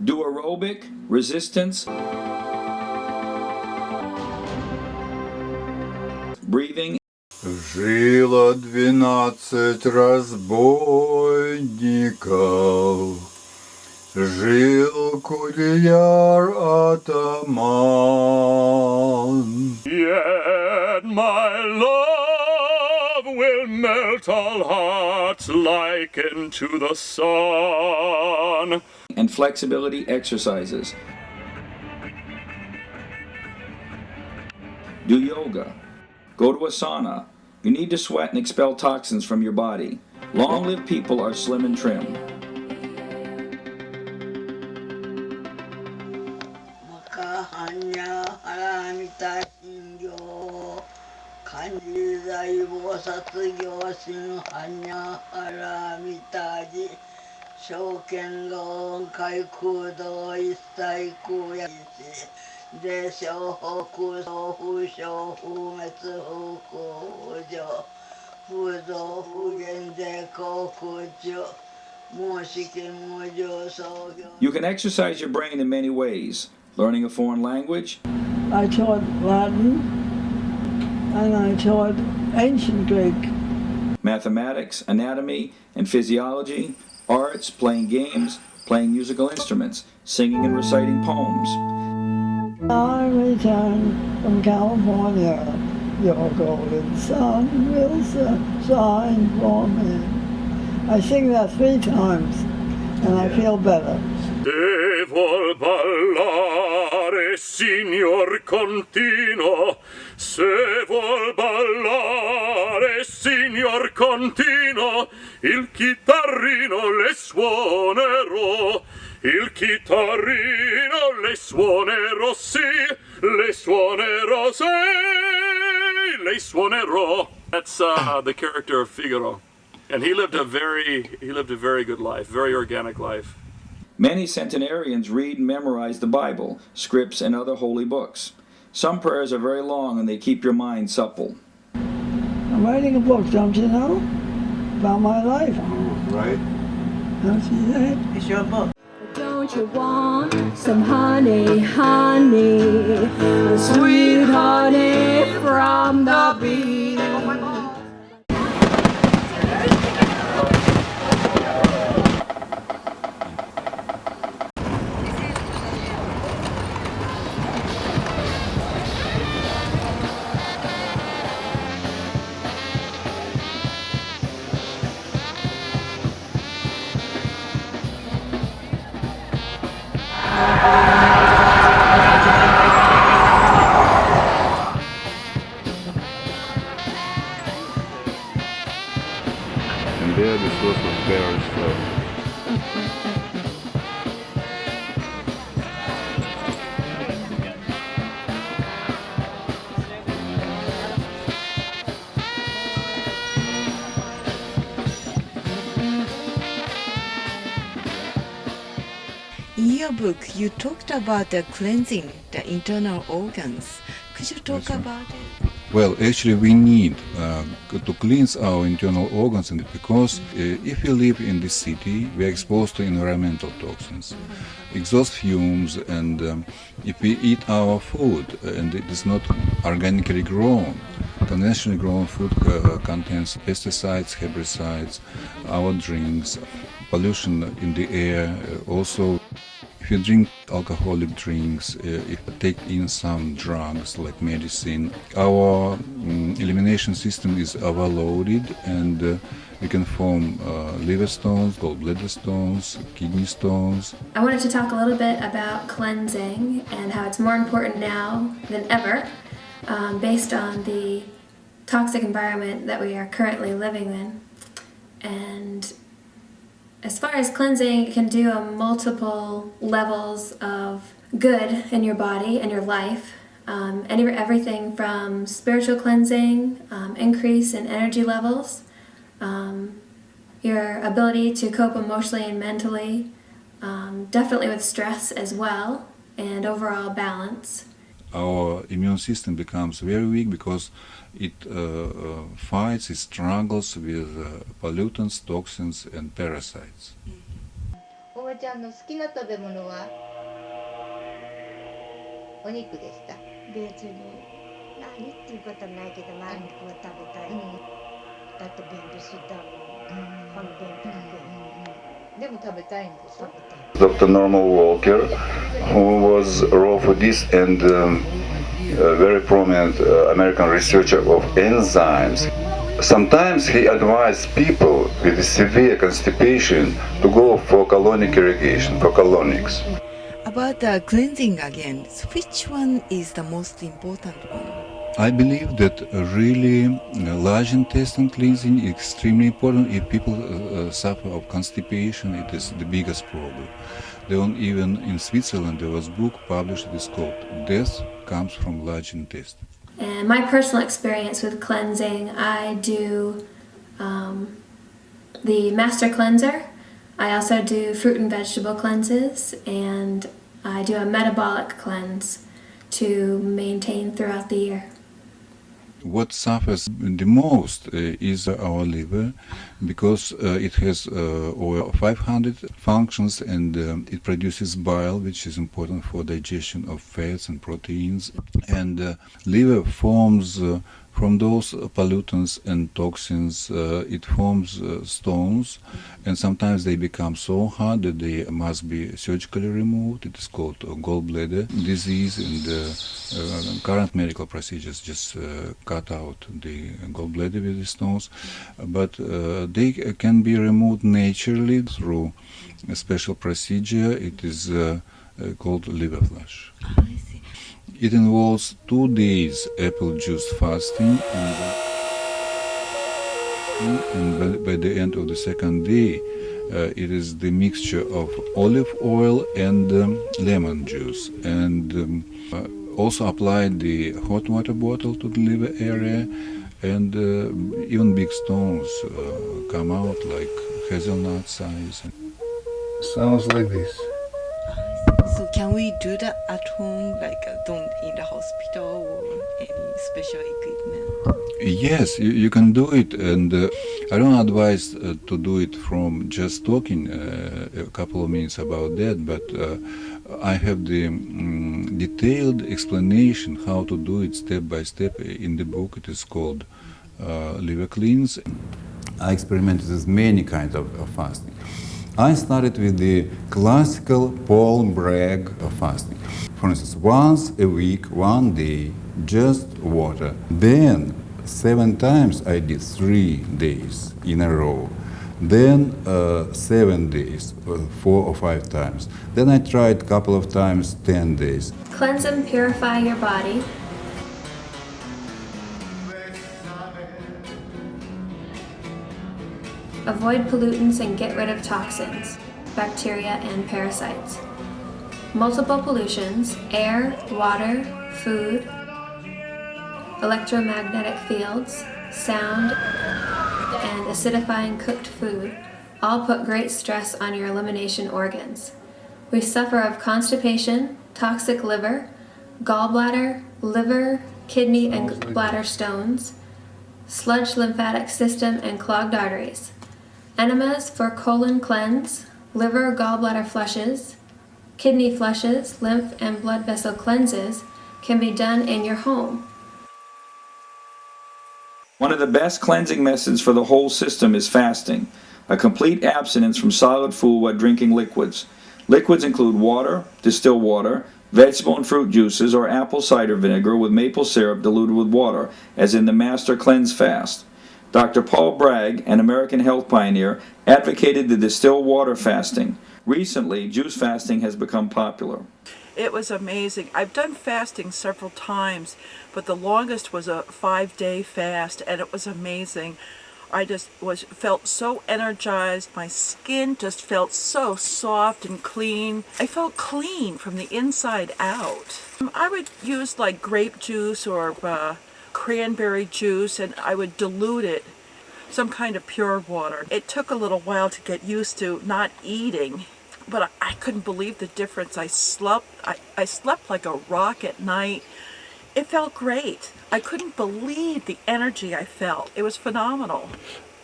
Do aerobic, resistance, breathing. Жило 12 разбойников, жил курьер атаман. Yet my love will melt all hearts like into the sun. And flexibility exercises. Do yoga. Go to a sauna. You need to sweat and expel toxins from your body. Long-lived people are slim and trim. You can exercise your brain in many ways. Learning a foreign language. I taught Latin and I taught ancient Greek. Mathematics, anatomy, and physiology. Arts, playing games, playing musical instruments, singing and reciting poems. I returned from California. Your golden sun will shine for me. I sing that 3 times and I feel better. Devo ballare, signor continuo, se vuol ballare, signor continuo, il chitarrino le suonerò, il chitarrino le suonerò, sì, le suonerò, sì, le suonerò. That's the character of Figaro, and he lived a very good life, very organic life. Many centenarians read and memorize the Bible, scripts, and other holy books. Some prayers are very long and they keep your mind supple. I'm writing a book, don't you know? About my life. Right? Don't you say? It's your book. Don't you want some honey, honey, sweet honey from the bee? And there the source of Paris flow. In your book, you talked about the cleansing the internal organs. Could you talk That's right. about it? Well, actually, we need to cleanse our internal organs, and because if we live in the city, we are exposed to environmental toxins, exhaust fumes, and if we eat our food and it is not organically grown, conventionally grown food contains pesticides, herbicides, our drinks, pollution in the air, also. If you drink alcoholic drinks, if you take in some drugs like medicine, our elimination system is overloaded and we can form liver stones, gallbladder stones, kidney stones. I wanted to talk a little bit about cleansing and how it's more important now than ever based on the toxic environment that we are currently living in. And as far as cleansing, it can do on multiple levels of good in your body and your life. Everything from spiritual cleansing, increase in energy levels, your ability to cope emotionally and mentally, definitely with stress as well, and overall balance. Our immune system becomes very weak because it fights, it struggles with pollutants, toxins, and parasites. Or ちゃんの好きな食べ物はお肉でした。別に何っていうことはないけど、まあ肉は食べたい。だって便秘するだもん。この便秘でも食べたいんでしょ。 Dr. Norman Walker, who was raw foodist and a very prominent American researcher of enzymes. Sometimes he advised people with severe constipation to go for colonic irrigation, for colonics. About the cleansing again, so which one is the most important one? I believe that really large intestine cleansing is extremely important. If people suffer of constipation, it is the biggest problem. Even in Switzerland, there was a book published. It is called "Death Comes from Large Intestine." And my personal experience with cleansing, I do the master cleanser. I also do fruit and vegetable cleanses, and I do a metabolic cleanse to maintain throughout the year. What suffers the most is our liver, because it has over 500 functions, and it produces bile, which is important for digestion of fats and proteins. And liver forms from those pollutants and toxins, it forms stones, and sometimes they become so hard that they must be surgically removed. It is called gallbladder disease, and current medical procedures just cut out the gallbladder with the stones, but they can be removed naturally through a special procedure. It is called liver flush. I see. It involves 2 days apple juice fasting, and by the end of the second day, it is the mixture of olive oil and lemon juice, and also apply the hot water bottle to the liver area, and even big stones come out like hazelnut size. Sounds like this. So can we do that at home, like don't in the hospital or any special equipment? Yes, you can do it, and I don't advise to do it from just talking a couple of minutes about that, but I have the detailed explanation how to do it step by step in the book. It is called Liver Cleanse. I experimented with many kinds of fasting. I started with the classical Paul Bragg fasting. For instance, once a week, 1 day, just water. Then 7 times I did 3 days in a row. Then 7 days, 4 or 5 times. Then I tried a couple of times 10 days. Cleanse and purify your body. Avoid pollutants and get rid of toxins, bacteria and parasites. Multiple pollutions, air, water, food, electromagnetic fields, sound, and acidifying cooked food all put great stress on your elimination organs. We suffer of constipation, toxic liver, gallbladder, liver, kidney and bladder stones, sludge lymphatic system and clogged arteries. Enemas for colon cleanse, liver gallbladder flushes, kidney flushes, lymph and blood vessel cleanses can be done in your home. One of the best cleansing methods for the whole system is fasting, a complete abstinence from solid food while drinking liquids. Liquids include water, distilled water, vegetable and fruit juices, or apple cider vinegar with maple syrup diluted with water, as in the Master Cleanse Fast. Dr. Paul Bragg, an American health pioneer, advocated the distilled water fasting. Recently, juice fasting has become popular. It was amazing. I've done fasting several times, but the longest was a 5-day fast, and it was amazing. I just felt so energized. My skin just felt so soft and clean. I felt clean from the inside out. I would use like grape juice or cranberry juice, and I would dilute it, some kind of pure water. It took a little while to get used to not eating, but I couldn't believe the difference. I slept like a rock at night. It felt great. I couldn't believe the energy I felt. It was phenomenal.